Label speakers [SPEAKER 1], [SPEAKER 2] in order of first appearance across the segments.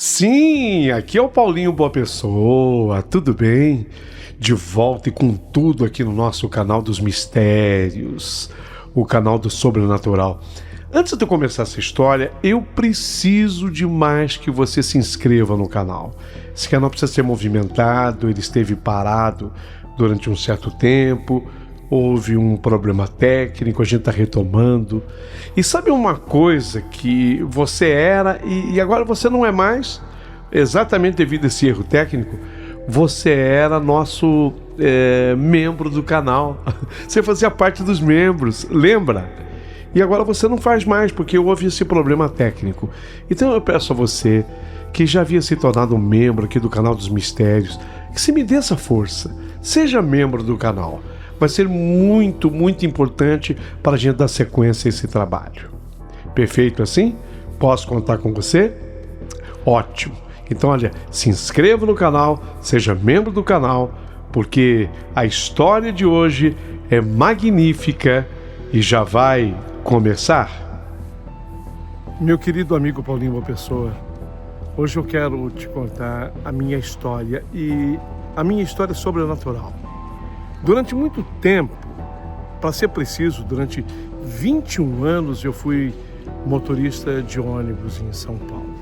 [SPEAKER 1] Sim, aqui é o Paulinho Boa Pessoa, tudo bem? De volta e com tudo aqui no nosso canal dos mistérios, o canal do sobrenatural. Antes de eu começar essa história, eu preciso demais que você se inscreva no canal. Esse canal precisa ser movimentado, ele esteve parado durante um certo tempo, houve um problema técnico, a gente está retomando. E sabe uma coisa que você era e agora você não é mais? Exatamente devido a esse erro técnico, você era nosso membro do canal. Você fazia parte dos membros, lembra? E agora você não faz mais porque houve esse problema técnico. Então eu peço a você que já havia se tornado um membro aqui do canal dos mistérios, que se me dê essa força, seja membro do canal. Vai ser muito, muito importante para a gente dar sequência a esse trabalho. Perfeito assim? Posso contar com você? Ótimo! Então, olha, se inscreva no canal, seja membro do canal, porque a história de hoje é magnífica e já vai começar. Meu querido amigo Paulinho Boa Pessoa, hoje eu quero te contar a minha história e a minha história sobrenatural. Durante muito tempo, para ser preciso, durante 21 anos eu fui motorista de ônibus em São Paulo.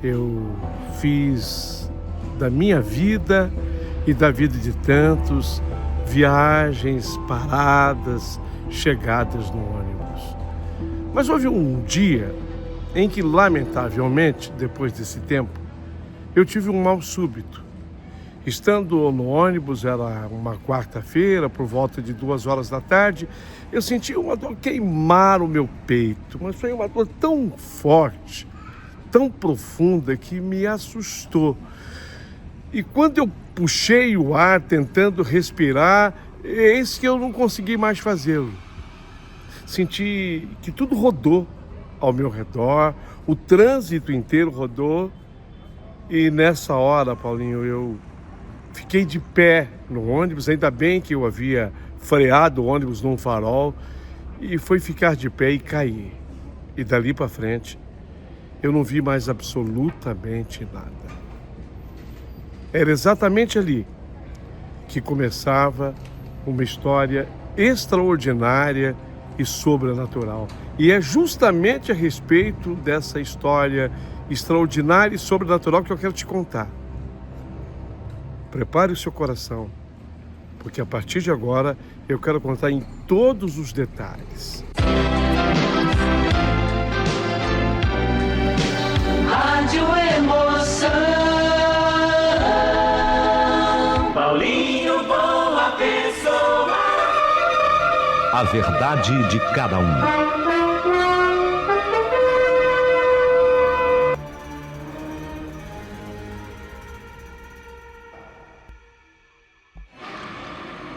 [SPEAKER 1] Eu fiz da minha vida e da vida de tantos viagens, paradas, chegadas no ônibus. Mas houve um dia em que, lamentavelmente, depois desse tempo, eu tive um mal súbito. Estando no ônibus, era uma quarta-feira, por volta de 2 horas da tarde, eu senti uma dor queimar o meu peito, mas foi uma dor tão forte, tão profunda, que me assustou. E quando eu puxei o ar tentando respirar, eis que eu não consegui mais fazê-lo. Senti que tudo rodou ao meu redor, o trânsito inteiro rodou, e nessa hora, Paulinho, eu fiquei de pé no ônibus, ainda bem que eu havia freado o ônibus num farol, e foi ficar de pé e cair. E dali para frente, eu não vi mais absolutamente nada. Era exatamente ali que começava uma história extraordinária e sobrenatural. E é justamente a respeito dessa história extraordinária e sobrenatural que eu quero te contar. Prepare o seu coração, porque a partir de agora eu quero contar em todos os detalhes.
[SPEAKER 2] Rádio Emoção, Paulinho Boa Pessoa.
[SPEAKER 3] A verdade de cada um.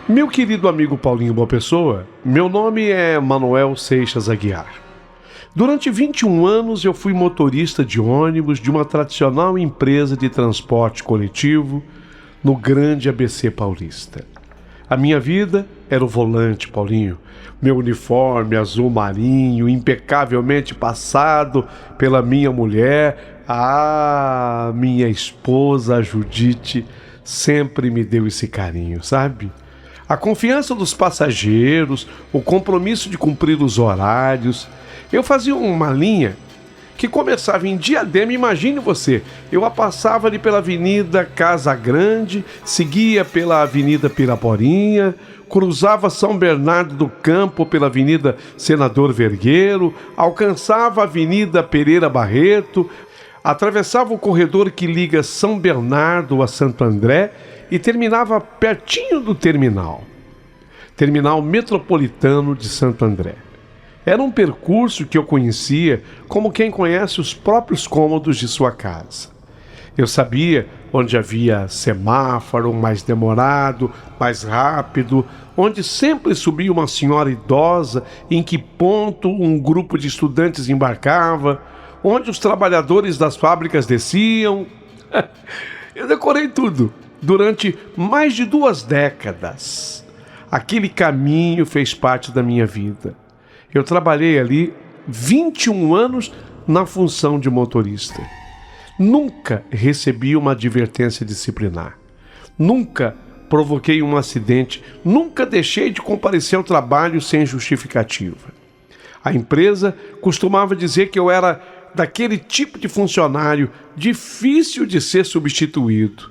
[SPEAKER 1] Meu querido amigo Paulinho Boa Pessoa, meu nome é Manuel Seixas Aguiar. Durante 21 anos eu fui motorista de ônibus de uma tradicional empresa de transporte coletivo no grande ABC paulista. A minha vida era o volante, Paulinho. Meu uniforme azul marinho, impecavelmente passado pela minha mulher, minha esposa, a Judite, sempre me deu esse carinho, sabe? A confiança dos passageiros, o compromisso de cumprir os horários. Eu fazia uma linha que começava em Diadema, imagine você, eu a passava ali pela Avenida Casa Grande, seguia pela Avenida Piraporinha, cruzava São Bernardo do Campo pela Avenida Senador Vergueiro, alcançava a Avenida Pereira Barreto, atravessava o corredor que liga São Bernardo a Santo André e terminava pertinho do terminal metropolitano de Santo André. Era um percurso que eu conhecia como quem conhece os próprios cômodos de sua casa. Eu sabia onde havia semáforo mais demorado, mais rápido, onde sempre subia uma senhora idosa, em que ponto um grupo de estudantes embarcava, onde os trabalhadores das fábricas desciam. Eu decorei tudo. Durante mais de 2 décadas, aquele caminho fez parte da minha vida. Eu trabalhei ali 21 anos na função de motorista. Nunca recebi uma advertência disciplinar. Nunca provoquei um acidente. Nunca deixei de comparecer ao trabalho sem justificativa. A empresa costumava dizer que eu era daquele tipo de funcionário difícil de ser substituído.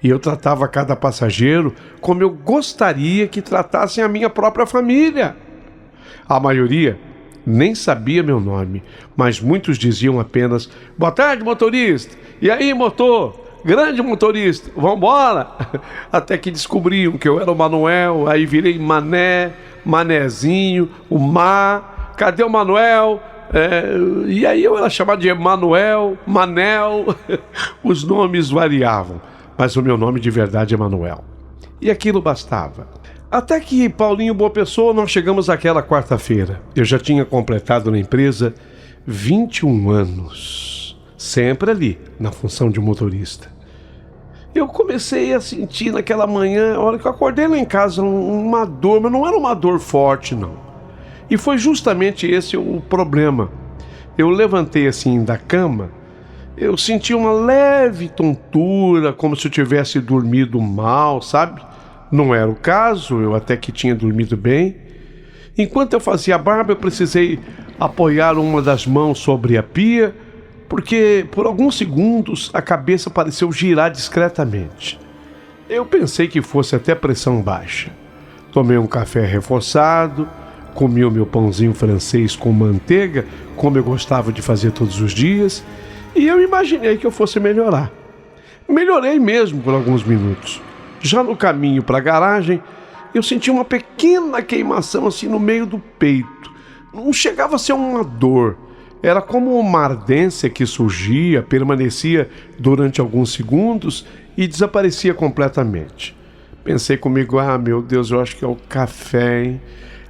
[SPEAKER 1] E eu tratava cada passageiro como eu gostaria que tratassem a minha própria família. A maioria nem sabia meu nome, mas muitos diziam apenas: "Boa tarde, motorista! E aí, motor? Grande motorista, vambora!" Até que descobriam que eu era o Manuel, aí virei Mané, Manezinho, o Má, cadê o Manuel? E aí eu era chamado de Emanuel, Manel, os nomes variavam, mas o meu nome de verdade é Manuel. E aquilo bastava. Até que, Paulinho Boa Pessoa, nós chegamos àquela quarta-feira. Eu já tinha completado na empresa 21 anos, sempre ali, na função de motorista. Eu comecei a sentir naquela manhã, a hora que eu acordei lá em casa, uma dor, mas não era uma dor forte, não. E foi justamente esse o problema. Eu levantei assim da cama, eu senti uma leve tontura, como se eu tivesse dormido mal, sabe? Não era o caso, eu até que tinha dormido bem. Enquanto eu fazia a barba, eu precisei apoiar uma das mãos sobre a pia, porque por alguns segundos a cabeça pareceu girar discretamente. Eu pensei que fosse até pressão baixa. Tomei um café reforçado, comi o meu pãozinho francês com manteiga, como eu gostava de fazer todos os dias, e eu imaginei que eu fosse melhorar. Melhorei mesmo por alguns minutos. Já no caminho para a garagem, eu senti uma pequena queimação assim no meio do peito. Não chegava a ser uma dor. Era como uma ardência que surgia, permanecia durante alguns segundos e desaparecia completamente. Pensei comigo: ah, meu Deus, eu acho que é o café, hein?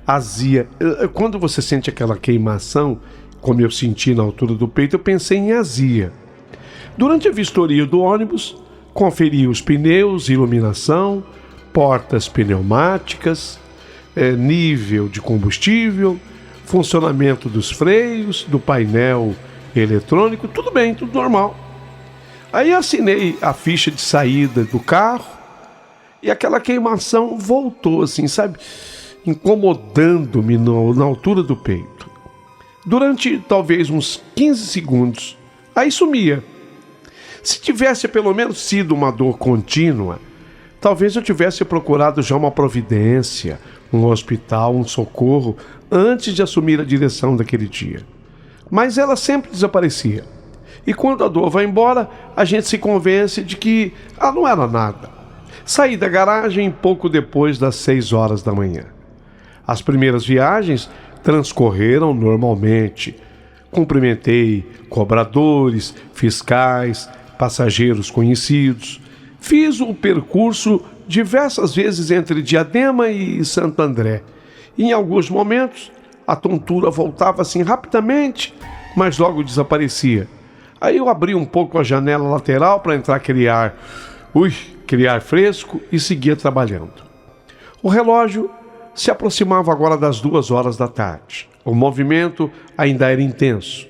[SPEAKER 1] Azia. Quando você sente aquela queimação, como eu senti na altura do peito, eu pensei em azia. Durante a vistoria do ônibus, conferi os pneus, iluminação, portas pneumáticas, nível de combustível, funcionamento dos freios, do painel eletrônico, tudo bem, tudo normal. Aí assinei a ficha de saída do carro e aquela queimação voltou assim, sabe? Incomodando-me na altura do peito. Durante talvez uns 15 segundos, aí sumia. Se tivesse pelo menos sido uma dor contínua, talvez eu tivesse procurado já uma providência, um hospital, um socorro, antes de assumir a direção daquele dia. Mas ela sempre desaparecia. E quando a dor vai embora, a gente se convence de que não era nada. Saí da garagem pouco depois das 6 horas da manhã. As primeiras viagens transcorreram normalmente. Cumprimentei cobradores, fiscais, passageiros conhecidos. Fiz o percurso diversas vezes entre Diadema e Santo André. Em alguns momentos, a tontura voltava assim rapidamente, mas logo desaparecia. Aí eu abri um pouco a janela lateral para entrar aquele ar fresco e seguia trabalhando. O relógio se aproximava agora das 2 horas da tarde. O movimento ainda era intenso.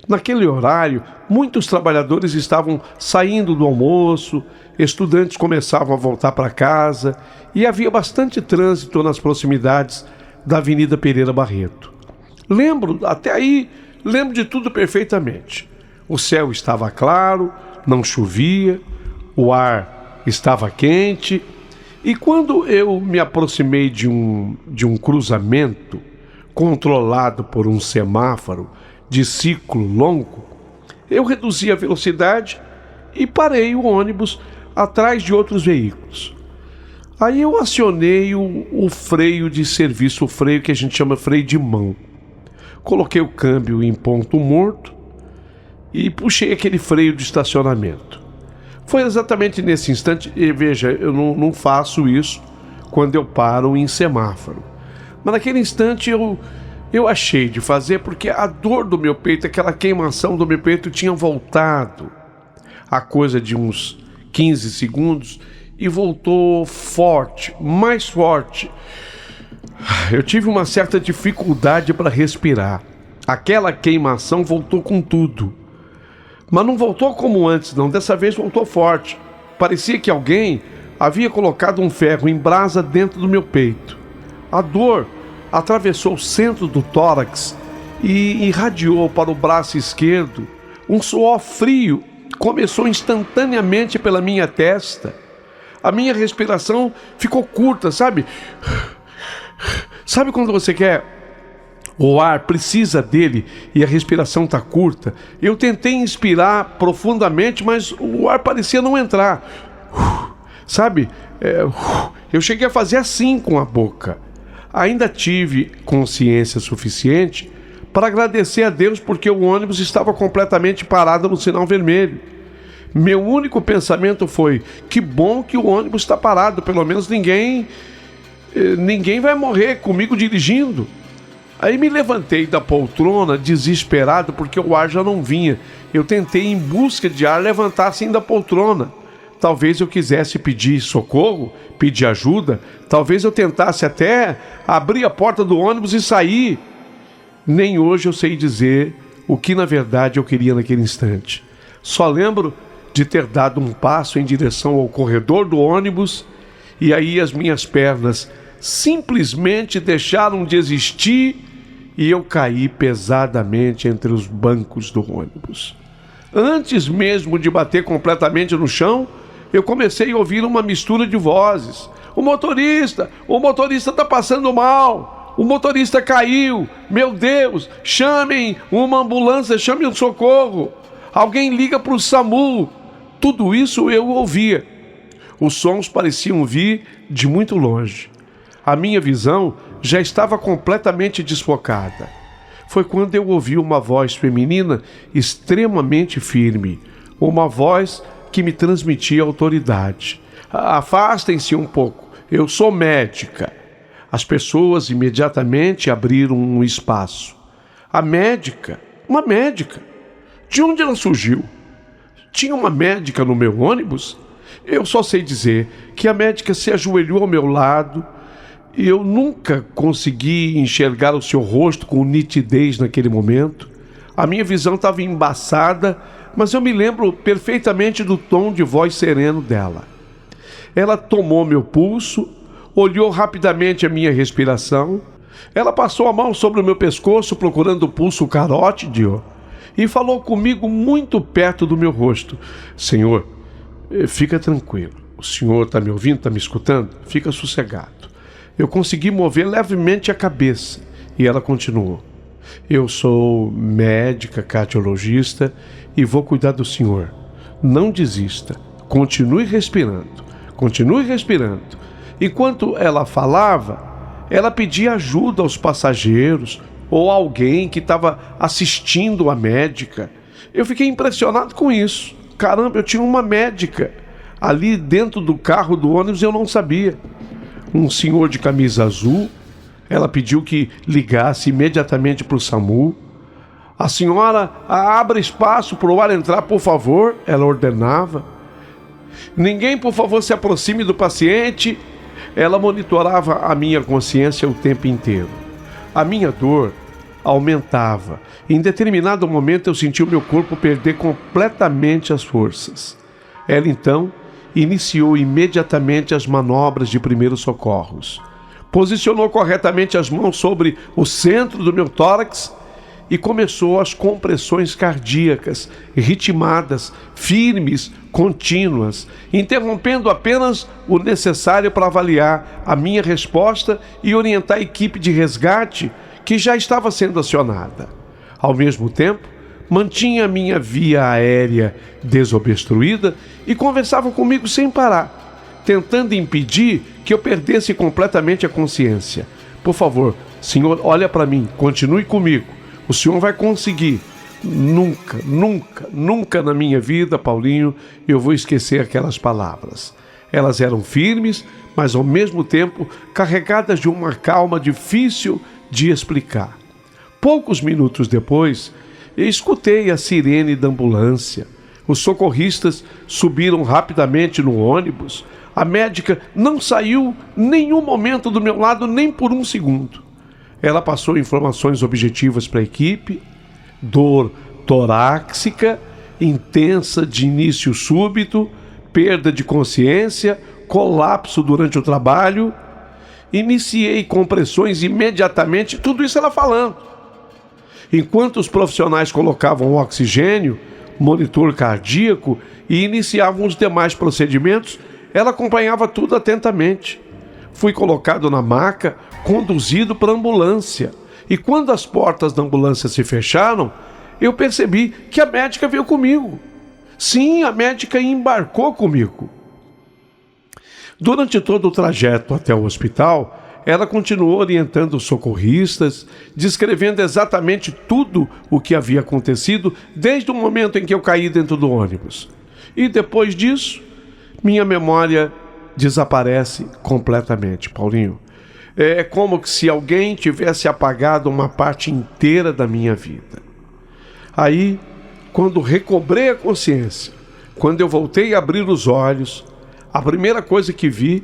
[SPEAKER 1] Naquele horário, muitos trabalhadores estavam saindo do almoço, estudantes começavam a voltar para casa e havia bastante trânsito nas proximidades da Avenida Pereira Barreto. Até aí, lembro de tudo perfeitamente. O céu estava claro, não chovia, o ar estava quente. E quando eu me aproximei de um cruzamento controlado por um semáforo de ciclo longo, eu reduzi a velocidade e parei o ônibus atrás de outros veículos. Aí eu acionei o freio de serviço, o freio que a gente chama freio de mão. Coloquei o câmbio em ponto morto e puxei aquele freio de estacionamento. Foi exatamente nesse instante, e veja, eu não faço isso quando eu paro em semáforo. Mas naquele instante eu achei de fazer porque a dor do meu peito, aquela queimação do meu peito tinha voltado a coisa de uns 15 segundos e voltou forte, mais forte. Eu tive uma certa dificuldade para respirar. Aquela queimação voltou com tudo. Mas não voltou como antes, não. Dessa vez voltou forte. Parecia que alguém havia colocado um ferro em brasa dentro do meu peito. A dor atravessou o centro do tórax e irradiou para o braço esquerdo. Um suor frio começou instantaneamente pela minha testa. A minha respiração ficou curta, sabe? Sabe quando você quer? O ar precisa dele e a respiração está curta. Eu tentei inspirar profundamente, mas o ar parecia não entrar. Sabe? Eu cheguei a fazer assim com a boca. Ainda tive consciência suficiente para agradecer a Deus porque o ônibus estava completamente parado no sinal vermelho. Meu único pensamento foi: que bom que o ônibus está parado, pelo menos ninguém vai morrer comigo dirigindo. Aí me levantei da poltrona desesperado porque o ar já não vinha. Eu tentei, em busca de ar, levantar assim da poltrona. Talvez eu quisesse pedir socorro, pedir ajuda. Talvez eu tentasse até abrir a porta do ônibus e sair. Nem hoje eu sei dizer o que na verdade eu queria naquele instante. Só lembro de ter dado um passo em direção ao corredor do ônibus e aí as minhas pernas simplesmente deixaram de existir e eu caí pesadamente entre os bancos do ônibus. Antes mesmo de bater completamente no chão, eu comecei a ouvir uma mistura de vozes. O motorista está passando mal. O motorista caiu. Meu Deus, chamem uma ambulância, chamem um socorro. Alguém liga para o SAMU. Tudo isso eu ouvia. Os sons pareciam vir de muito longe. A minha visão já estava completamente desfocada. Foi quando eu ouvi uma voz feminina extremamente firme, uma voz que me transmitia autoridade. Afastem-se um pouco, eu sou médica. As pessoas imediatamente abriram um espaço. A médica, uma médica. De onde ela surgiu? Tinha uma médica no meu ônibus? Eu só sei dizer que a médica se ajoelhou ao meu lado. Eu nunca consegui enxergar o seu rosto com nitidez naquele momento. A minha visão estava embaçada, mas eu me lembro perfeitamente do tom de voz sereno dela. Ela tomou meu pulso, olhou rapidamente a minha respiração. Ela passou a mão sobre o meu pescoço procurando o pulso carótido e falou comigo muito perto do meu rosto. Senhor, fica tranquilo. O senhor está me ouvindo, está me escutando? Fica sossegado. Eu consegui mover levemente a cabeça e ela continuou. Eu sou médica, cardiologista e vou cuidar do senhor. Não desista. Continue respirando. Continue respirando. Enquanto ela falava, ela pedia ajuda aos passageiros ou alguém que estava assistindo a médica. Eu fiquei impressionado com isso. Caramba, eu tinha uma médica ali dentro do carro do ônibus e eu não sabia. Um senhor de camisa azul. Ela pediu que ligasse imediatamente para o SAMU. A senhora, abra espaço para o ar entrar, por favor, ela ordenava. Ninguém, por favor, se aproxime do paciente. Ela monitorava a minha consciência o tempo inteiro. A minha dor aumentava. Em determinado momento eu senti o meu corpo perder completamente as forças. Ela então iniciou imediatamente as manobras de primeiros socorros. Posicionou corretamente as mãos sobre o centro do meu tórax e começou as compressões cardíacas, ritmadas, firmes, contínuas, interrompendo apenas o necessário para avaliar a minha resposta e orientar a equipe de resgate que já estava sendo acionada. Ao mesmo tempo, mantinha minha via aérea desobstruída e conversava comigo sem parar, tentando impedir que eu perdesse completamente a consciência. Por favor, senhor, olha para mim, continue comigo. O senhor vai conseguir. Nunca, nunca, nunca na minha vida, Paulinho, eu vou esquecer aquelas palavras. Elas eram firmes, mas ao mesmo tempo carregadas de uma calma difícil de explicar. Poucos minutos depois, escutei a sirene da ambulância. Os socorristas subiram rapidamente no ônibus. A médica não saiu nenhum momento do meu lado, nem por um segundo. Ela passou informações objetivas para a equipe: dor torácica intensa de início súbito, perda de consciência, colapso durante o trabalho. Iniciei compressões imediatamente, tudo isso ela falando. Enquanto os profissionais colocavam oxigênio, monitor cardíaco e iniciavam os demais procedimentos, ela acompanhava tudo atentamente. Fui colocado na maca, conduzido para a ambulância. E quando as portas da ambulância se fecharam, eu percebi que a médica veio comigo. Sim, a médica embarcou comigo. Durante todo o trajeto até o hospital, ela continuou orientando os socorristas, descrevendo exatamente tudo o que havia acontecido desde o momento em que eu caí dentro do ônibus. E depois disso, minha memória desaparece completamente, Paulinho. É como se alguém tivesse apagado uma parte inteira da minha vida. Aí, quando recobrei a consciência, quando eu voltei a abrir os olhos, a primeira coisa que vi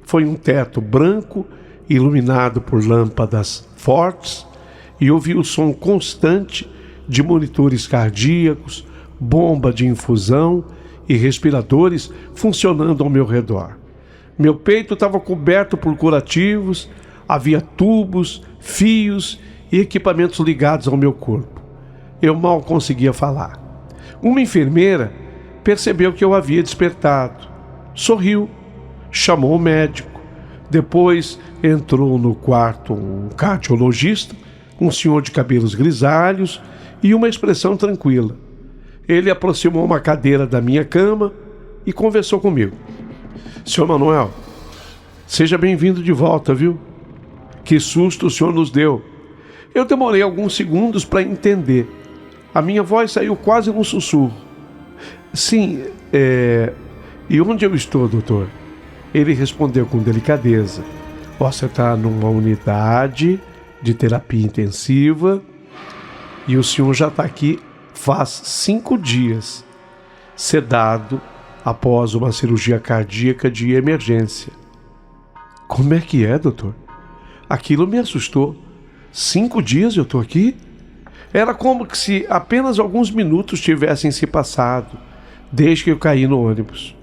[SPEAKER 1] foi um teto branco iluminado por lâmpadas fortes e ouvi o som constante de monitores cardíacos, bomba de infusão e respiradores funcionando ao meu redor. Meu peito estava coberto por curativos, havia tubos, fios e equipamentos ligados ao meu corpo. Eu mal conseguia falar. Uma enfermeira percebeu que eu havia despertado. Sorriu, chamou o médico. Depois entrou no quarto um cardiologista, um senhor de cabelos grisalhos e uma expressão tranquila. Ele aproximou uma cadeira da minha cama e conversou comigo. Senhor Manuel, seja bem-vindo de volta, viu? Que susto o senhor nos deu. Eu demorei alguns segundos para entender. A minha voz saiu quase num sussurro. Sim, E onde eu estou, doutor? Ele respondeu com delicadeza. Você está numa unidade de terapia intensiva e o senhor já está aqui faz 5 dias, sedado após uma cirurgia cardíaca de emergência. Como é que é, doutor? Aquilo me assustou. 5 dias eu estou aqui? Era como se apenas alguns minutos tivessem se passado desde que eu caí no ônibus.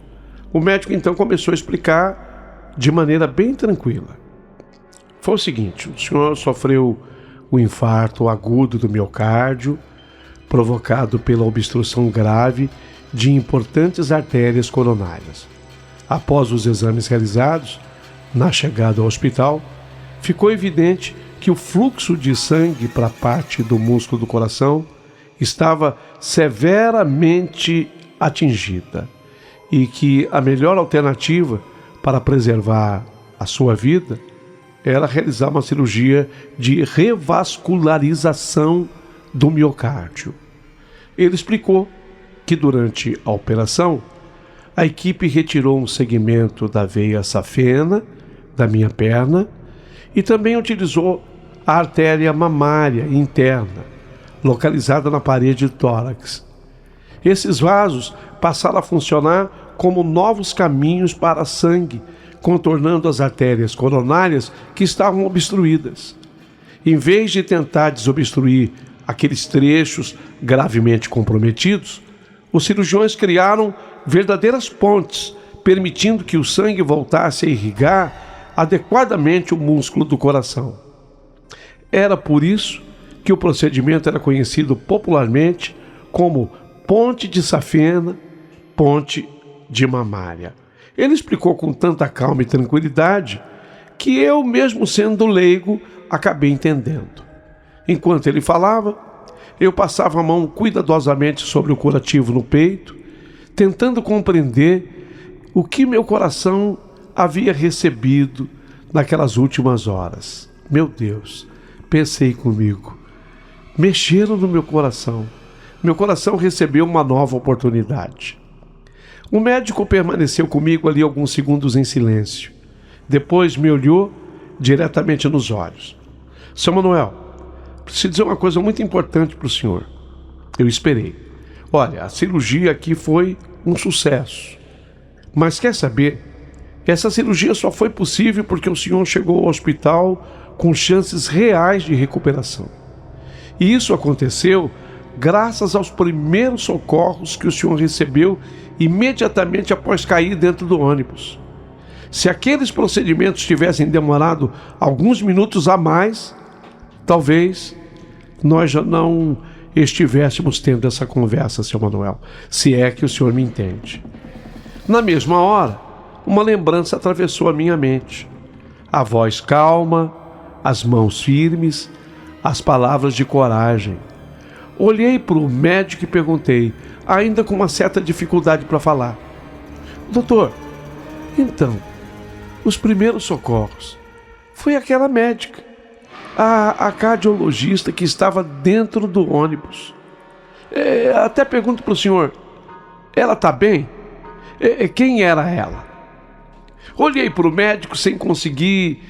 [SPEAKER 1] O médico então começou a explicar de maneira bem tranquila. Foi o seguinte, o senhor sofreu um infarto agudo do miocárdio, provocado pela obstrução grave de importantes artérias coronárias. Após os exames realizados, na chegada ao hospital, ficou evidente que o fluxo de sangue para a parte do músculo do coração estava severamente atingida e que a melhor alternativa para preservar a sua vida era realizar uma cirurgia de revascularização do miocárdio. Ele explicou que durante a operação, a equipe retirou um segmento da veia safena da minha perna e também utilizou a artéria mamária interna, localizada na parede do tórax. Esses vasos passaram a funcionar como novos caminhos para sangue, contornando as artérias coronárias que estavam obstruídas. Em vez de tentar desobstruir aqueles trechos gravemente comprometidos, os cirurgiões criaram verdadeiras pontes, permitindo que o sangue voltasse a irrigar adequadamente o músculo do coração. Era por isso que o procedimento era conhecido popularmente como ponte de safena, ponte de mamária. Ele explicou com tanta calma e tranquilidade que eu, mesmo sendo leigo, acabei entendendo. Enquanto ele falava, eu passava a mão cuidadosamente sobre o curativo no peito, tentando compreender o que meu coração havia recebido naquelas últimas horas. Meu Deus, pensei comigo, mexeram no meu coração. Meu coração recebeu uma nova oportunidade. O médico permaneceu comigo ali alguns segundos em silêncio. Depois me olhou diretamente nos olhos. Sr. Manuel, preciso dizer uma coisa muito importante para o senhor. Eu esperei. Olha, a cirurgia aqui foi um sucesso. Mas quer saber? Essa cirurgia só foi possível porque o senhor chegou ao hospital com chances reais de recuperação. E isso aconteceu graças aos primeiros socorros que o senhor recebeu imediatamente após cair dentro do ônibus. Se aqueles procedimentos tivessem demorado alguns minutos a mais, talvez nós já não estivéssemos tendo essa conversa, seu Manuel, se é que o senhor me entende. Na mesma hora, uma lembrança atravessou a minha mente. A voz calma, as mãos firmes, as palavras de coragem. Olhei para o médico e perguntei, ainda com uma certa dificuldade para falar: doutor, então, os primeiros socorros foi aquela médica, a cardiologista que estava dentro do ônibus. Até pergunto para o senhor, ela está bem? Quem era ela? Olhei para o médico sem conseguir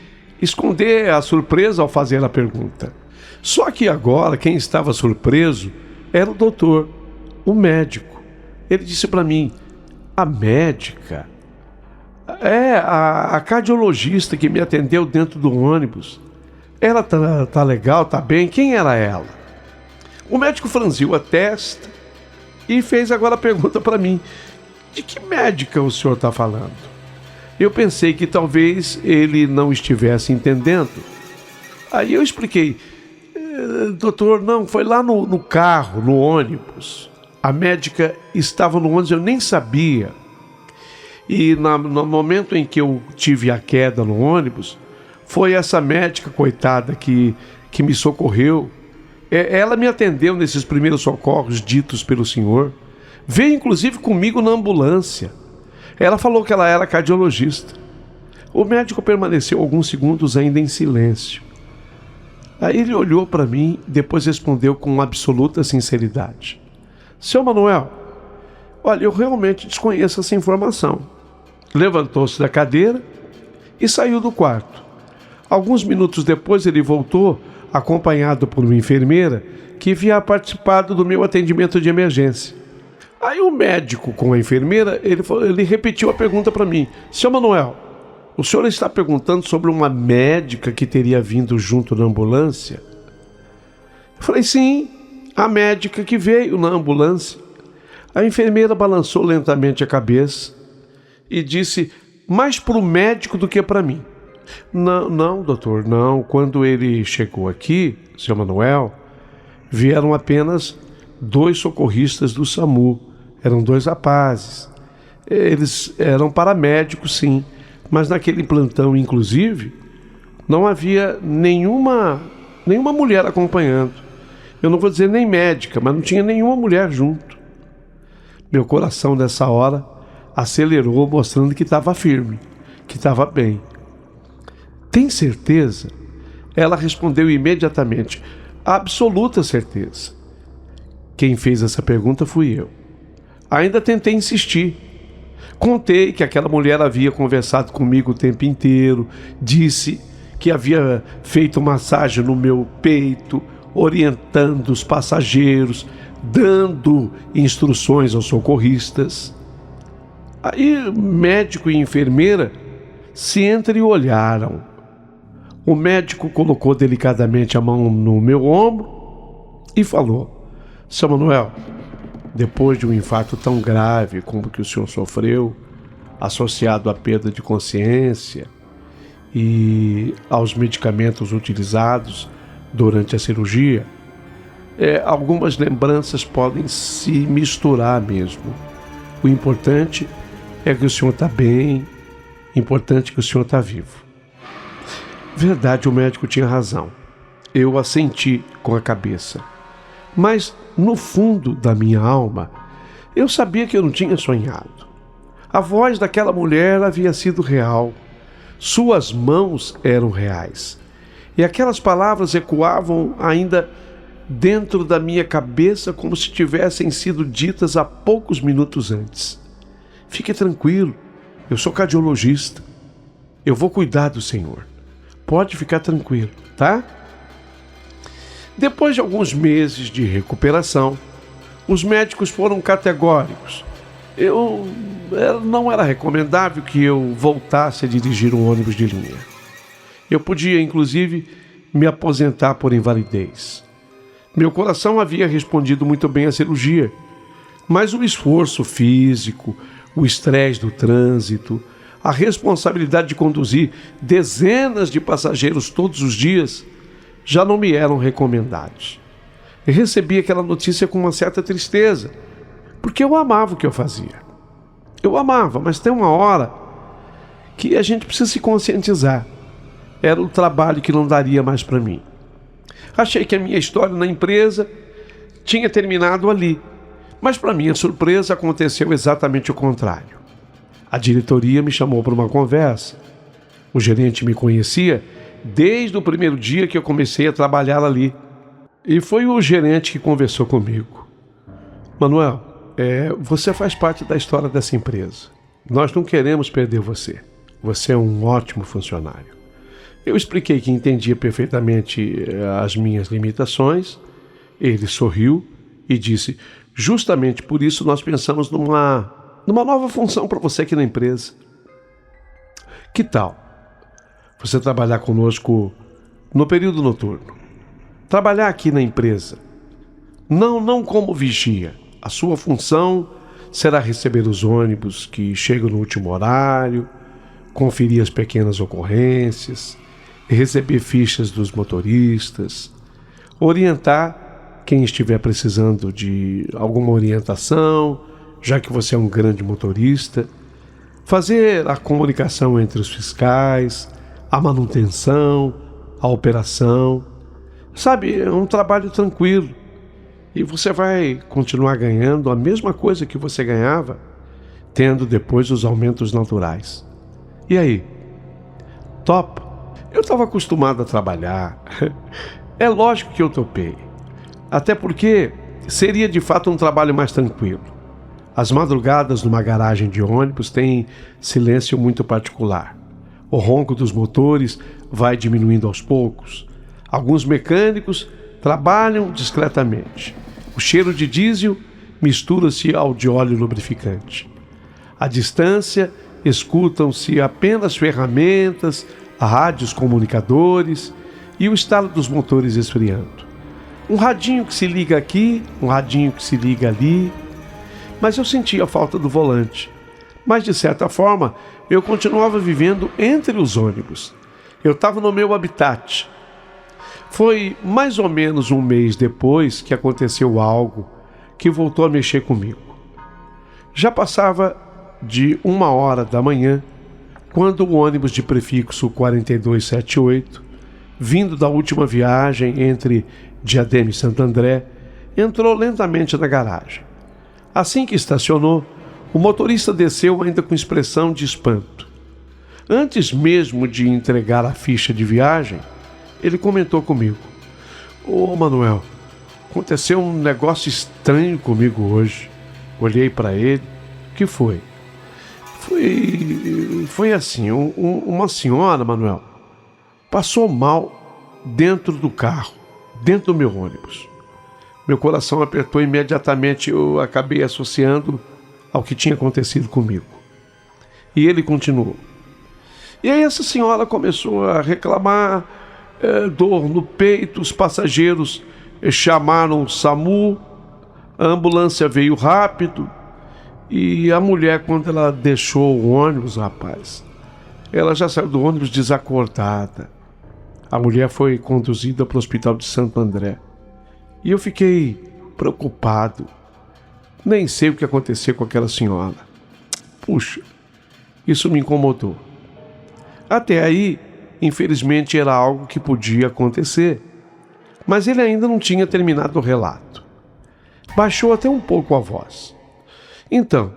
[SPEAKER 1] esconder a surpresa ao fazer a pergunta. Só que agora quem estava surpreso era o doutor, o médico. Ele disse para mim: a médica? A cardiologista que me atendeu dentro do ônibus. Ela tá legal, tá bem? Quem era ela? O médico franziu a testa e fez agora a pergunta para mim: de que médica o senhor está falando? Eu pensei que talvez ele não estivesse entendendo. Aí eu expliquei: doutor, não, foi lá no carro, no ônibus. A médica estava no ônibus, eu nem sabia. E no momento em que eu tive a queda no ônibus, foi essa médica, coitada, que me socorreu. Ela me atendeu nesses primeiros socorros ditos pelo senhor. Veio inclusive comigo na ambulância. Ela falou que ela era cardiologista. O médico permaneceu alguns segundos ainda em silêncio. Aí ele olhou para mim e depois respondeu com absoluta sinceridade: seu Manuel, olha, eu realmente desconheço essa informação. Levantou-se da cadeira e saiu do quarto. Alguns minutos depois ele voltou, acompanhado por uma enfermeira que havia participado do meu atendimento de emergência. Aí o médico com a enfermeira, ele repetiu a pergunta para mim: seu Manuel, o senhor está perguntando sobre uma médica que teria vindo junto na ambulância? Eu falei: sim, a médica que veio na ambulância. A enfermeira balançou lentamente a cabeça e disse: mais para o médico do que para mim. Não, doutor, não. Quando ele chegou aqui, seu Manuel, vieram apenas 2 socorristas do SAMU. Eram 2 rapazes. Eles eram paramédicos, sim, mas naquele plantão, inclusive, não havia nenhuma mulher acompanhando. Eu não vou dizer nem médica, mas não tinha nenhuma mulher junto. Meu coração, nessa hora, acelerou, mostrando que estava firme, que estava bem. Tem certeza? Ela respondeu imediatamente: absoluta certeza. Quem fez essa pergunta fui eu. Ainda tentei insistir. Contei que aquela mulher havia conversado comigo o tempo inteiro, disse que havia feito massagem no meu peito, orientando os passageiros, dando instruções aos socorristas. Aí médico e enfermeira se entreolharam. O médico colocou delicadamente a mão no meu ombro e falou: seu Manuel, depois de um infarto tão grave como que o senhor sofreu, associado à perda de consciência e aos medicamentos utilizados durante a cirurgia, algumas lembranças podem se misturar mesmo. O importante é que o senhor está bem, importante que o senhor está vivo. Verdade, o médico tinha razão. Eu assenti com a cabeça. Mas, no fundo da minha alma, eu sabia que eu não tinha sonhado. A voz daquela mulher havia sido real. Suas mãos eram reais. E aquelas palavras ecoavam ainda dentro da minha cabeça como se tivessem sido ditas há poucos minutos antes. Fique tranquilo, eu sou cardiologista. Eu vou cuidar do senhor. Pode ficar tranquilo, tá? Depois de alguns meses de recuperação, os médicos foram categóricos. Não era recomendável que eu voltasse a dirigir um ônibus de linha. Eu podia, inclusive, me aposentar por invalidez. Meu coração havia respondido muito bem à cirurgia, mas o esforço físico, o estresse do trânsito, a responsabilidade de conduzir dezenas de passageiros todos os dias já não me eram recomendados. Eu recebi aquela notícia com uma certa tristeza, porque eu amava o que eu fazia. Eu amava, mas tem uma hora que a gente precisa se conscientizar. Era o trabalho que não daria mais para mim. Achei que a minha história na empresa tinha terminado ali, mas para minha surpresa aconteceu exatamente o contrário. A diretoria me chamou para uma conversa. O gerente me conhecia desde o primeiro dia que eu comecei a trabalhar ali. E foi o gerente que conversou comigo. Manuel, você faz parte da história dessa empresa. Nós não queremos perder você. Você é um ótimo funcionário. Eu expliquei que entendia perfeitamente as minhas limitações. Ele sorriu e disse: justamente por isso nós pensamos numa nova função para você aqui na empresa. Que tal você trabalhar conosco no período noturno? Trabalhar aqui na empresa. Não como vigia. A sua função será receber os ônibus que chegam no último horário, conferir as pequenas ocorrências, receber fichas dos motoristas, orientar quem estiver precisando de alguma orientação, já que você é um grande motorista, fazer a comunicação entre os fiscais, a manutenção, a operação. Sabe, é um trabalho tranquilo. E você vai continuar ganhando a mesma coisa que você ganhava, tendo depois os aumentos naturais. E aí? Top? Eu estava acostumado a trabalhar. É lógico que eu topei. Até porque seria de fato um trabalho mais tranquilo. As madrugadas numa garagem de ônibus têm silêncio muito particular. O ronco dos motores vai diminuindo aos poucos. Alguns mecânicos trabalham discretamente. O cheiro de diesel mistura-se ao de óleo lubrificante. À distância, escutam-se apenas ferramentas, rádios comunicadores e o estalo dos motores esfriando. Um radinho que se liga aqui, um radinho que se liga ali. Mas eu sentia a falta do volante. Mas, de certa forma, eu continuava vivendo entre os ônibus. Eu estava no meu habitat. Foi mais ou menos um mês depois que aconteceu algo que voltou a mexer comigo. Já passava de 1h da manhã, quando o ônibus de prefixo 4278, vindo da última viagem entre Diadema e Santo André, entrou lentamente na garagem. Assim que estacionou, o motorista desceu ainda com expressão de espanto. Antes mesmo de entregar a ficha de viagem, ele comentou comigo: "Ô Manuel, aconteceu um negócio estranho comigo hoje." Olhei para ele. "O que foi?" Foi assim, uma senhora, Manuel, passou mal dentro do carro, dentro do meu ônibus. Meu coração apertou imediatamente, eu acabei associando ao que tinha acontecido comigo. E ele continuou: "E aí essa senhora começou a reclamar, dor no peito, os passageiros chamaram o SAMU, a ambulância veio rápido, e a mulher, quando ela deixou o ônibus, rapaz, ela já saiu do ônibus desacordada. A mulher foi conduzida para o hospital de Santo André. E eu fiquei preocupado. Nem sei o que aconteceu com aquela senhora. Puxa, isso me incomodou. Até aí, infelizmente, era algo que podia acontecer. Mas ele ainda não tinha terminado o relato. Baixou até um pouco a voz. Então,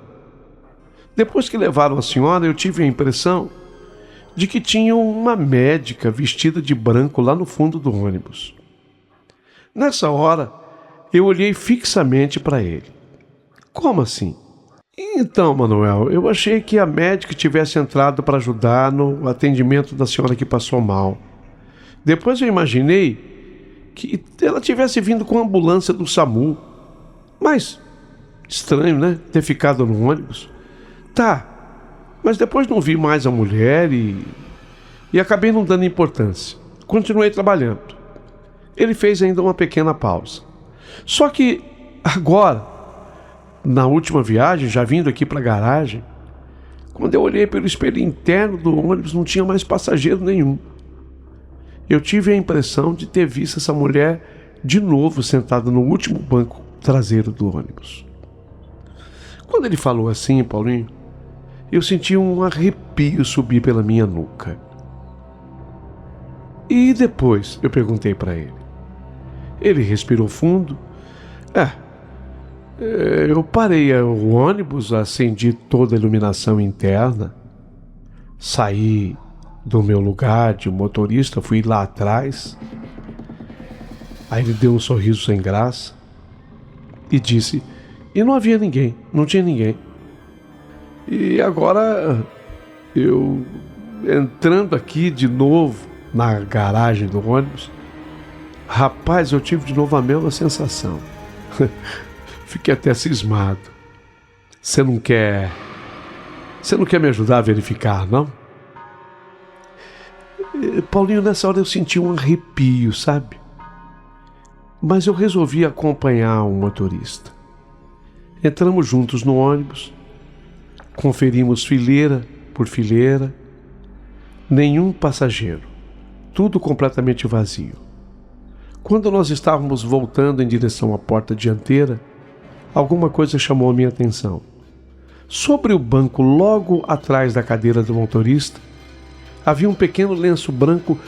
[SPEAKER 1] depois que levaram a senhora, eu tive a impressão de que tinha uma médica vestida de branco lá no fundo do ônibus. Nessa hora, eu olhei fixamente para ele. Como assim? Então, Manuel, eu achei que a médica tivesse entrado para ajudar no atendimento da senhora que passou mal. Depois eu imaginei que ela tivesse vindo com a ambulância do SAMU. Mas, estranho, né? Ter ficado no ônibus. Tá, mas depois não vi mais a mulher e acabei não dando importância. Continuei trabalhando. Ele fez ainda uma pequena pausa. Só que agora, na última viagem, já vindo aqui para a garagem, quando eu olhei pelo espelho interno do ônibus, não tinha mais passageiro nenhum. Eu tive a impressão de ter visto essa mulher de novo sentada no último banco traseiro do ônibus. Quando ele falou assim, Paulinho, eu senti um arrepio subir pela minha nuca. E depois? Eu perguntei para ele. Ele respirou fundo. Eu parei o ônibus, acendi toda a iluminação interna, saí do meu lugar de motorista, fui lá atrás. Aí ele deu um sorriso sem graça e disse, e não havia ninguém, não tinha ninguém. E agora, eu entrando aqui de novo na garagem do ônibus, rapaz, eu tive de novo a mesma sensação. Fiquei até cismado. Você não quer me ajudar a verificar, não? Paulinho, nessa hora eu senti um arrepio, sabe? Mas eu resolvi acompanhar um motorista. Entramos juntos no ônibus, conferimos fileira por fileira, nenhum passageiro, tudo completamente vazio. Quando nós estávamos voltando em direção à porta dianteira, alguma coisa chamou a minha atenção. Sobre o banco logo atrás da cadeira do motorista, havia um pequeno lenço branco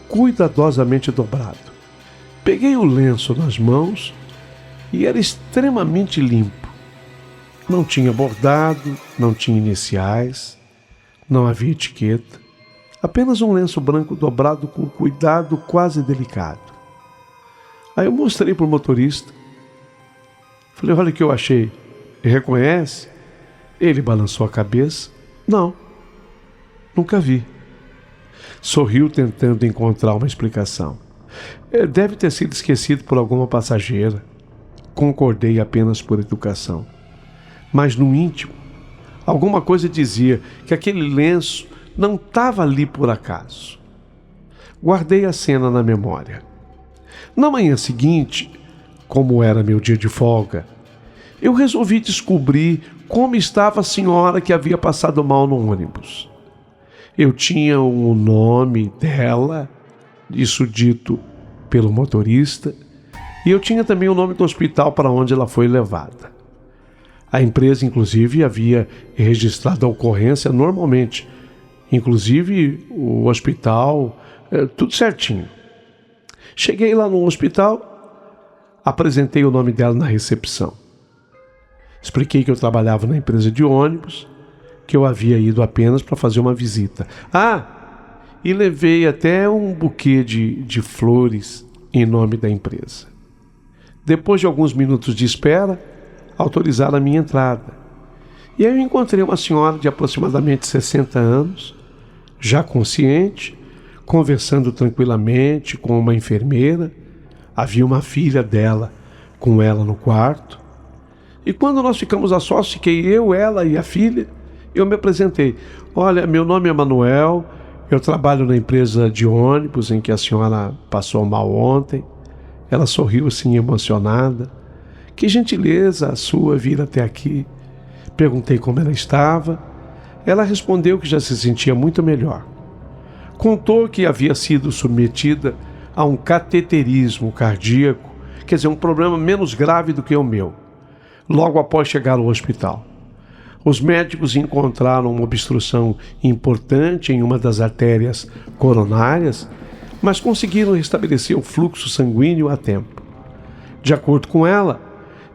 [SPEAKER 1] cuidadosamente dobrado. Peguei o lenço nas mãos e era extremamente limpo. Não tinha bordado, não tinha iniciais, não havia etiqueta. Apenas um lenço branco dobrado com cuidado quase delicado. Aí eu mostrei para o motorista. Falei, olha o que eu achei. Reconhece? Ele balançou a cabeça. Não, nunca vi. Sorriu tentando encontrar uma explicação. Deve ter sido esquecido por alguma passageira. Concordei apenas por educação. Mas no íntimo, alguma coisa dizia que aquele lenço não estava ali por acaso. Guardei a cena na memória. Na manhã seguinte, como era meu dia de folga, eu resolvi descobrir como estava a senhora que havia passado mal no ônibus. Eu tinha o nome dela, isso dito pelo motorista, e eu tinha também o nome do hospital para onde ela foi levada. A empresa, inclusive, havia registrado a ocorrência normalmente, inclusive o hospital, tudo certinho. Cheguei lá no hospital, apresentei o nome dela na recepção. Expliquei que eu trabalhava na empresa de ônibus, que eu havia ido apenas para fazer uma visita. E levei até um buquê de flores em nome da empresa. Depois de alguns minutos de espera, autorizaram a minha entrada. E aí eu encontrei uma senhora de aproximadamente 60 anos, já consciente, conversando tranquilamente com uma enfermeira. Havia uma filha dela com ela no quarto. E quando nós ficamos a sós, fiquei eu, ela e a filha, eu me apresentei. Olha, meu nome é Manuel, eu trabalho na empresa de ônibus em que a senhora passou mal ontem. Ela sorriu assim emocionada. Que gentileza a sua vir até aqui. Perguntei como ela estava. Ela respondeu que já se sentia muito melhor. Contou que havia sido submetida a um cateterismo cardíaco, quer dizer, um problema menos grave do que o meu, logo após chegar ao hospital. Os médicos encontraram uma obstrução importante em uma das artérias coronárias, mas conseguiram restabelecer o fluxo sanguíneo a tempo. De acordo com ela,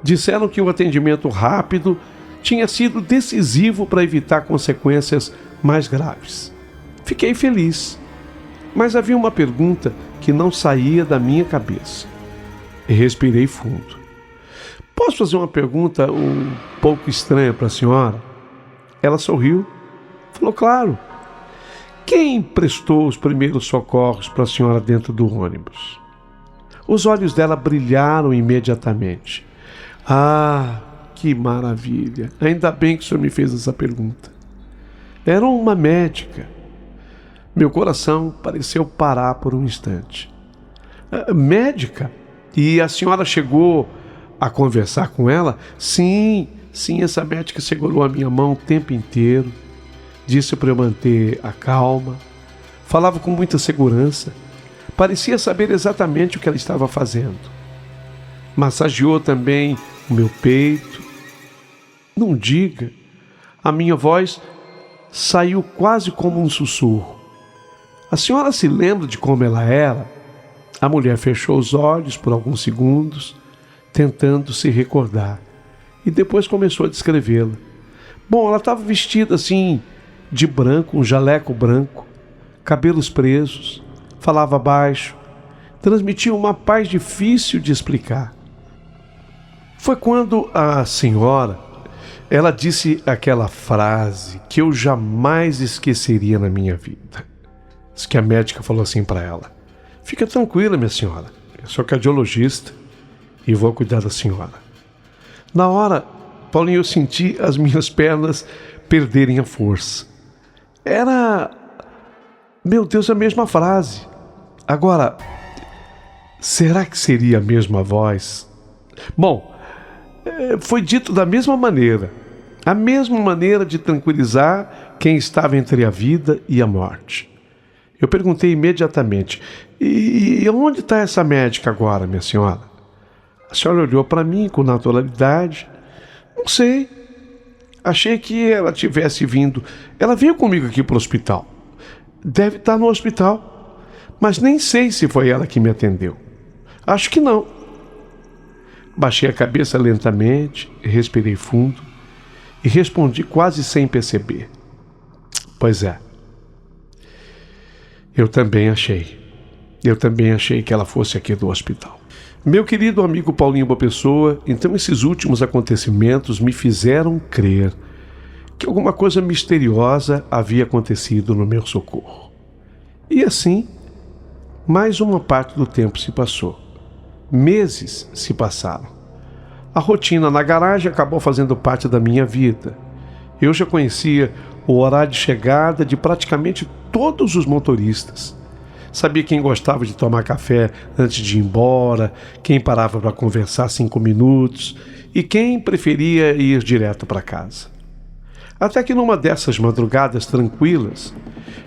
[SPEAKER 1] disseram que o atendimento rápido tinha sido decisivo para evitar consequências mais graves. Fiquei feliz, mas havia uma pergunta que não saía da minha cabeça. E respirei fundo. Posso fazer uma pergunta um pouco estranha para a senhora? Ela sorriu, falou, claro. Quem prestou os primeiros socorros para a senhora dentro do ônibus? Os olhos dela brilharam imediatamente. Que maravilha! Ainda bem que o senhor me fez essa pergunta. Era uma médica. Meu coração pareceu parar por um instante. Médica? E a senhora chegou a conversar com ela? Sim, essa médica segurou a minha mão o tempo inteiro, disse para eu manter a calma, falava com muita segurança, parecia saber exatamente o que ela estava fazendo. Massageou também o meu peito. Não diga, a minha voz saiu quase como um sussurro. A senhora se lembra de como ela era? A mulher fechou os olhos por alguns segundos, tentando se recordar, e depois começou a descrevê-la. Bom, ela estava vestida assim, de branco, um jaleco branco, cabelos presos, falava baixo, transmitia uma paz difícil de explicar. Foi quando a senhora, ela disse aquela frase que eu jamais esqueceria na minha vida. Diz que a médica falou assim para ela: fica tranquila, minha senhora, eu sou cardiologista e vou cuidar da senhora. Na hora, Paulinho, eu senti as minhas pernas perderem a força. Era, meu Deus, a mesma frase. Agora, será que seria a mesma voz? Bom, foi dito da mesma maneira. A mesma maneira de tranquilizar quem estava entre a vida e a morte. Eu perguntei imediatamente: e onde está essa médica agora, minha senhora? A senhora olhou para mim com naturalidade. Não sei. Achei que ela tivesse vindo. Ela veio comigo aqui para o hospital. Deve estar no hospital. Mas nem sei se foi ela que me atendeu. Acho que não. Baixei a cabeça lentamente, respirei fundo e respondi quase sem perceber: pois é. Eu também achei que ela fosse aqui do hospital. Meu querido amigo Paulinho Boa Pessoa, então esses últimos acontecimentos me fizeram crer que alguma coisa misteriosa havia acontecido no meu socorro. E assim, mais uma parte do tempo se passou. Meses se passaram. A rotina na garagem acabou fazendo parte da minha vida. Eu já conhecia o horário de chegada de praticamente todos os motoristas. Sabia quem gostava de tomar café antes de ir embora, quem parava para conversar 5 minutos e quem preferia ir direto para casa. Até que numa dessas madrugadas tranquilas,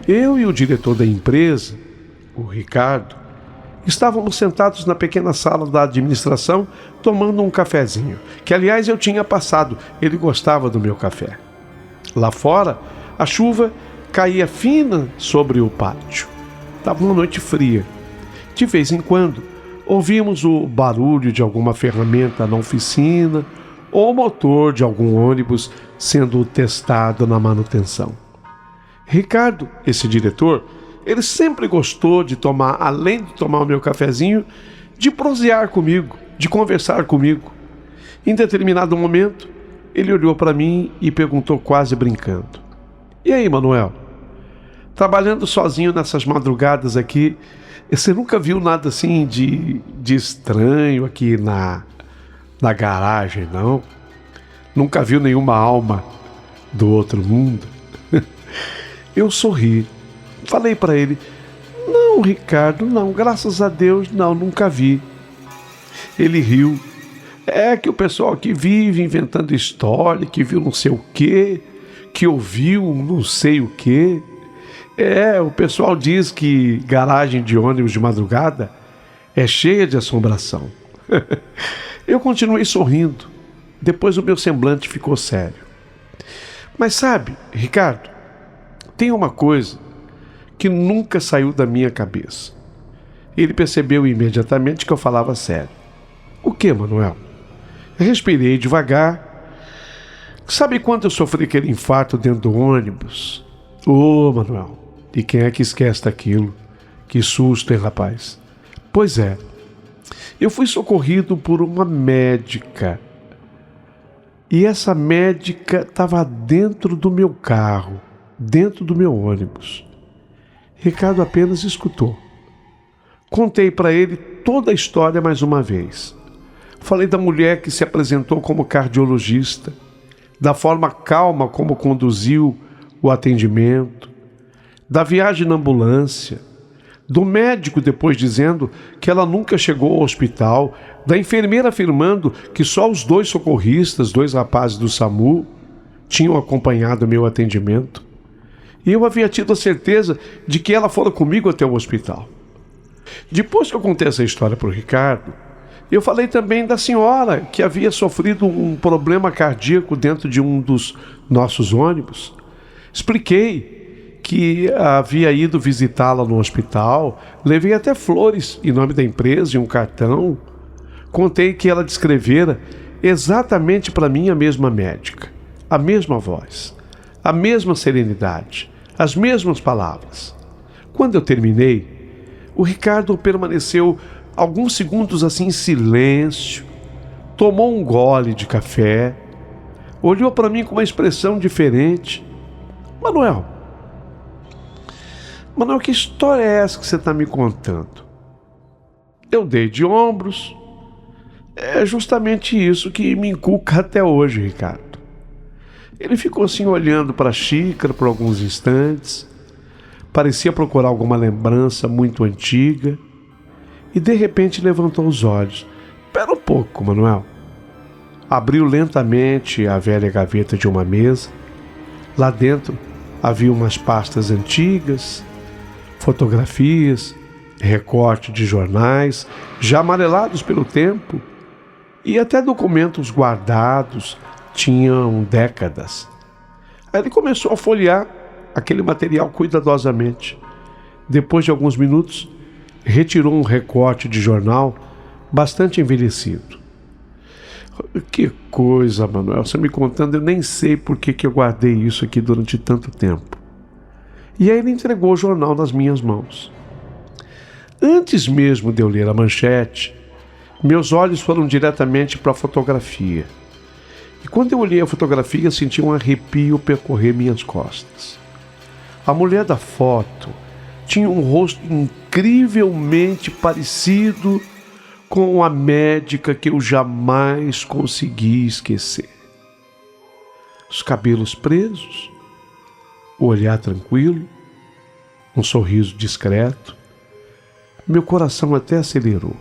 [SPEAKER 1] eu e o diretor da empresa, o Ricardo, estávamos sentados na pequena sala da administração tomando um cafezinho, que aliás eu tinha passado, ele gostava do meu café. Lá fora, a chuva caía fina sobre o pátio. Estava uma noite fria. De vez em quando, ouvíamos o barulho de alguma ferramenta na oficina ou o motor de algum ônibus sendo testado na manutenção. Ricardo, esse diretor, ele sempre gostou de tomar, além de tomar o meu cafezinho, de prosear comigo, de conversar comigo. Em determinado momento, ele olhou para mim e perguntou quase brincando: e aí, Manuel? Trabalhando sozinho nessas madrugadas aqui, você nunca viu nada assim de estranho aqui na garagem, não? Nunca viu nenhuma alma do outro mundo? Eu sorri. Falei para ele: não, Ricardo, não, graças a Deus, não, nunca vi. Ele riu. É que o pessoal aqui vive inventando história, que viu não sei o quê, que ouviu não sei o quê. O pessoal diz que garagem de ônibus de madrugada é cheia de assombração. Eu continuei sorrindo. Depois o meu semblante ficou sério. Mas sabe, Ricardo, tem uma coisa que nunca saiu da minha cabeça. Ele percebeu imediatamente que eu falava sério. O que, Manuel? Eu respirei devagar. Sabe quando eu sofri aquele infarto dentro do ônibus? Ô, Manuel, e quem é que esquece daquilo? Que susto, hein, rapaz? Pois é, eu fui socorrido por uma médica. E essa médica estava dentro do meu carro, dentro do meu ônibus. Ricardo apenas escutou. Contei para ele toda a história mais uma vez. Falei da mulher que se apresentou como cardiologista, da forma calma como conduziu o atendimento, da viagem na ambulância, Do médico depois dizendo que ela nunca chegou ao hospital, da enfermeira afirmando que só os 2 socorristas, 2 rapazes do SAMU, tinham acompanhado meu atendimento. E eu havia tido a certeza de que ela fora comigo até o hospital. Depois que eu contei essa história para o Ricardo, eu falei também da senhora que havia sofrido um problema cardíaco dentro de um dos nossos ônibus. Expliquei que havia ido visitá-la no hospital, levei até flores em nome da empresa e um cartão. Contei que ela descrevera exatamente para mim a mesma médica, a mesma voz, a mesma serenidade, as mesmas palavras. Quando eu terminei, o Ricardo permaneceu alguns segundos assim em silêncio, tomou um gole de café, olhou para mim com uma expressão diferente. Manuel, que história é essa que você está me contando? Eu dei de ombros. É justamente isso que me inculca até hoje, Ricardo. Ele ficou assim olhando para a xícara por alguns instantes, parecia procurar alguma lembrança muito antiga e de repente levantou os olhos. Espera um pouco, Manuel. Abriu lentamente a velha gaveta de uma mesa. Lá dentro havia umas pastas antigas, fotografias, recorte de jornais, já amarelados pelo tempo, e até documentos guardados tinham décadas. Aí ele começou a folhear aquele material cuidadosamente. Depois de alguns minutos, retirou um recorte de jornal bastante envelhecido. Que coisa, Manuel, você me contando, eu nem sei por que eu guardei isso aqui durante tanto tempo. E aí ele entregou o jornal nas minhas mãos. Antes mesmo de eu ler a manchete, meus olhos foram diretamente para a fotografia. E quando eu olhei a fotografia, senti um arrepio percorrer minhas costas. A mulher da foto tinha um rosto incrivelmente parecido com a médica que eu jamais consegui esquecer. Os cabelos presos, o olhar tranquilo, um sorriso discreto. Meu coração até acelerou.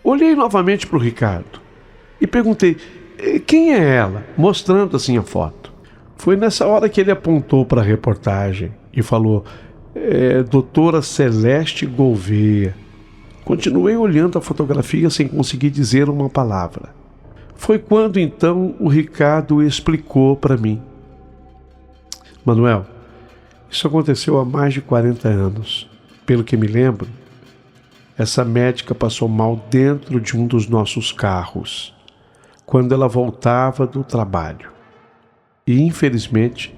[SPEAKER 1] Olhei novamente para o Ricardo e perguntei: quem é ela? Mostrando assim a foto. Foi nessa hora que ele apontou para a reportagem e falou: doutora Celeste Gouveia. Continuei olhando a fotografia sem conseguir dizer uma palavra. Foi quando então o Ricardo explicou para mim: Manuel, isso aconteceu há mais de 40 anos. Pelo que me lembro, essa médica passou mal dentro de um dos nossos carros, quando ela voltava do trabalho. E, infelizmente,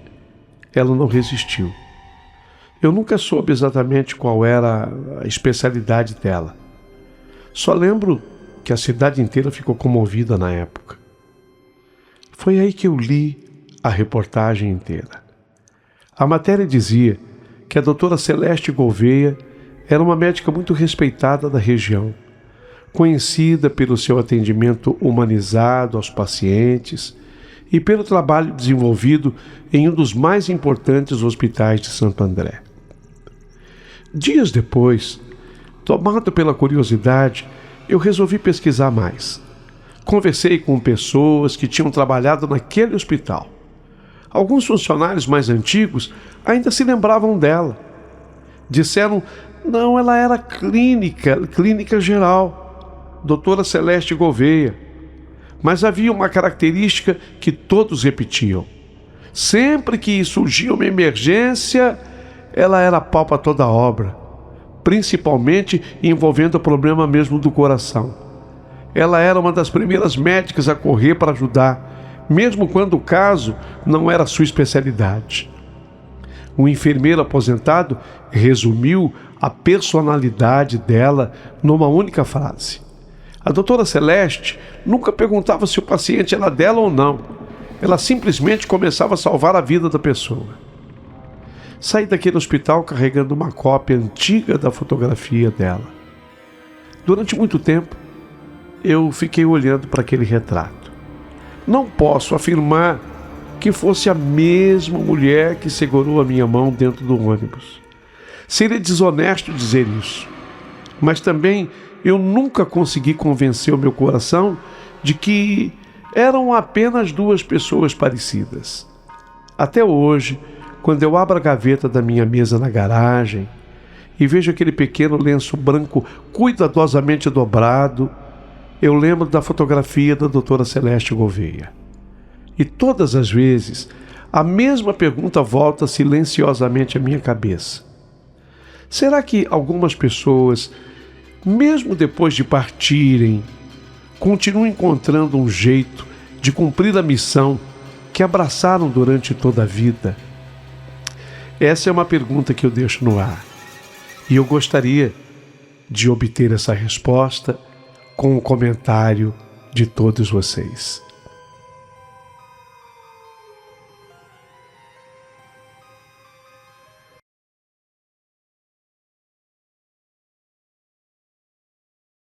[SPEAKER 1] ela não resistiu. Eu nunca soube exatamente qual era a especialidade dela. Só lembro que a cidade inteira ficou comovida na época. Foi aí que eu li a reportagem inteira. A matéria dizia que a doutora Celeste Gouveia era uma médica muito respeitada da região, conhecida pelo seu atendimento humanizado aos pacientes e pelo trabalho desenvolvido em um dos mais importantes hospitais de Santo André. Dias depois, tomado pela curiosidade, eu resolvi pesquisar mais. Conversei com pessoas que tinham trabalhado naquele hospital. Alguns funcionários mais antigos ainda se lembravam dela. Disseram: não, ela era clínica geral, doutora Celeste Gouveia. Mas havia uma característica que todos repetiam: sempre que surgia uma emergência, ela era pau para toda a obra, principalmente envolvendo o problema mesmo do coração. Ela era uma das primeiras médicas a correr para ajudar, mesmo quando o caso não era sua especialidade. Um enfermeiro aposentado resumiu a personalidade dela numa única frase: a doutora Celeste nunca perguntava se o paciente era dela ou não. Ela simplesmente começava a salvar a vida da pessoa. Saí daquele hospital carregando uma cópia antiga da fotografia dela. Durante muito tempo, eu fiquei olhando para aquele retrato. Não posso afirmar que fosse a mesma mulher que segurou a minha mão dentro do ônibus. Seria desonesto dizer isso, mas também eu nunca consegui convencer o meu coração de que eram apenas duas pessoas parecidas. Até hoje, quando eu abro a gaveta da minha mesa na garagem e vejo aquele pequeno lenço branco cuidadosamente dobrado, eu lembro da fotografia da doutora Celeste Gouveia. E todas as vezes, a mesma pergunta volta silenciosamente à minha cabeça. Será que algumas pessoas, mesmo depois de partirem, continuam encontrando um jeito de cumprir a missão que abraçaram durante toda a vida? Essa é uma pergunta que eu deixo no ar. E eu gostaria de obter essa resposta com o comentário de todos vocês.